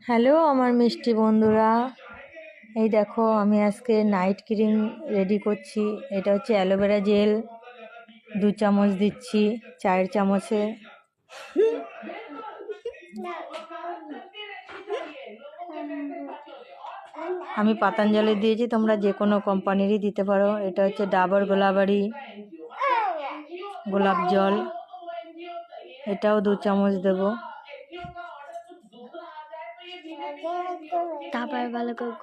Hello আমার মিষ্টি বন্ধুরা, এই দেখো আমি আজকে নাইট ক্রিম রেডি করছি। এটা হচ্ছে অ্যালোভেরা জেল, 2 চামচ দিচ্ছি চায়ের চামচে। আমি পাতাঞ্জলি দিয়েছি, তোমরা যে কোনো কোম্পানিরই দিতে পারো। এটা হচ্ছে ডাবর গোলাবাড়ি গোলাপ জল, এটাও 2 চামচ দেবো। তারপরে ভালো করে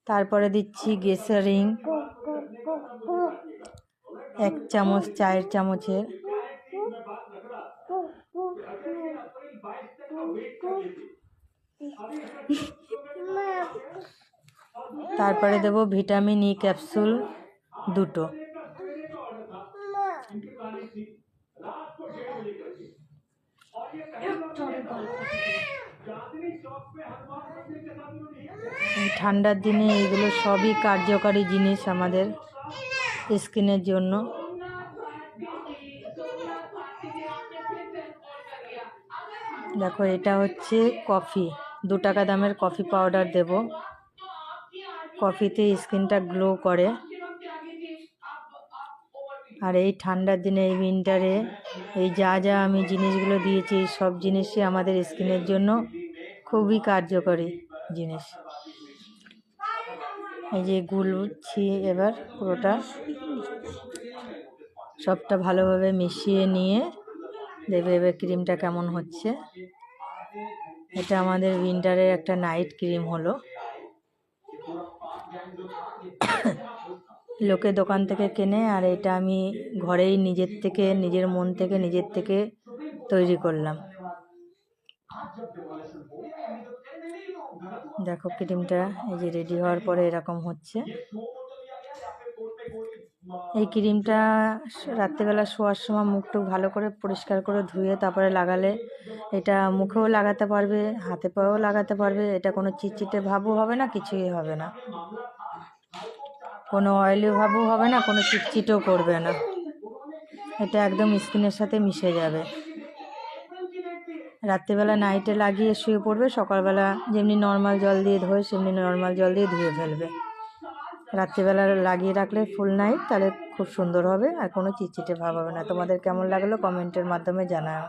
তারপরে দিচ্ছি গ্লিসারিন 1 চামচ চায়ের চামচের। তারপরে দেব ভিটামিন ই ক্যাপসুল 2টো। ঠান্ডার দিনে এগুলো সবই কার্যকারী জিনিস আমাদের স্কিনের জন্য। দেখো এটা হচ্ছে কফি, 2 টাকা দামের কফি পাউডার দেব। কফিতে স্কিনটা গ্লো করে। আর এই ঠান্ডার দিনে, এই উইন্টারে এই যা আমি জিনিসগুলো দিয়েছি, সব জিনিসই আমাদের স্কিনের জন্য খুবই কার্যকরী জিনিস। এই যে গুলছি এবার পুরোটা, সবটা ভালোভাবে মিশিয়ে নিয়ে দেবে। এবার ক্রিমটা কেমন হচ্ছে। এটা আমাদের উইন্টারের একটা নাইট ক্রিম হলো। লোকে দোকান থেকে কেনে, আর এটা আমি ঘরেই নিজের মন থেকে নিজের থেকে তৈরি করলাম। দেখো ক্রিমটা এই যে রেডি হওয়ার পরে এরকম হচ্ছে। এই ক্রিমটা রাত্রেবেলা শোয়ার সময় মুখটুক ভালো করে পরিষ্কার করে ধুয়ে তারপরে লাগালে, এটা মুখেও লাগাতে পারবে, হাতে পায়েও লাগাতে পারবে। এটা কোনো চিটচিটে ভাবও হবে না, কিছুই হবে না, কোনো অয়েলি ভাবও হবে না, কোনো চিটচিটও করবে না। এটা একদম স্কিনের সাথে মিশে যাবে। রাত্রিবেলা নাইটে লাগিয়ে শুয়ে পড়বে, সকালবেলা যেমনি নর্মাল জল দিয়ে ধোয় সেমনি নর্মাল জল দিয়ে ধুয়ে ফেলবে। রাত্রিবেলা লাগিয়ে রাখলে ফুল নাইট, তাহলে খুব সুন্দর হবে, আর কোনো চিটচিটে ভাব হবে না। তোমাদের কেমন লাগলো কমেন্টের মাধ্যমে জানাও।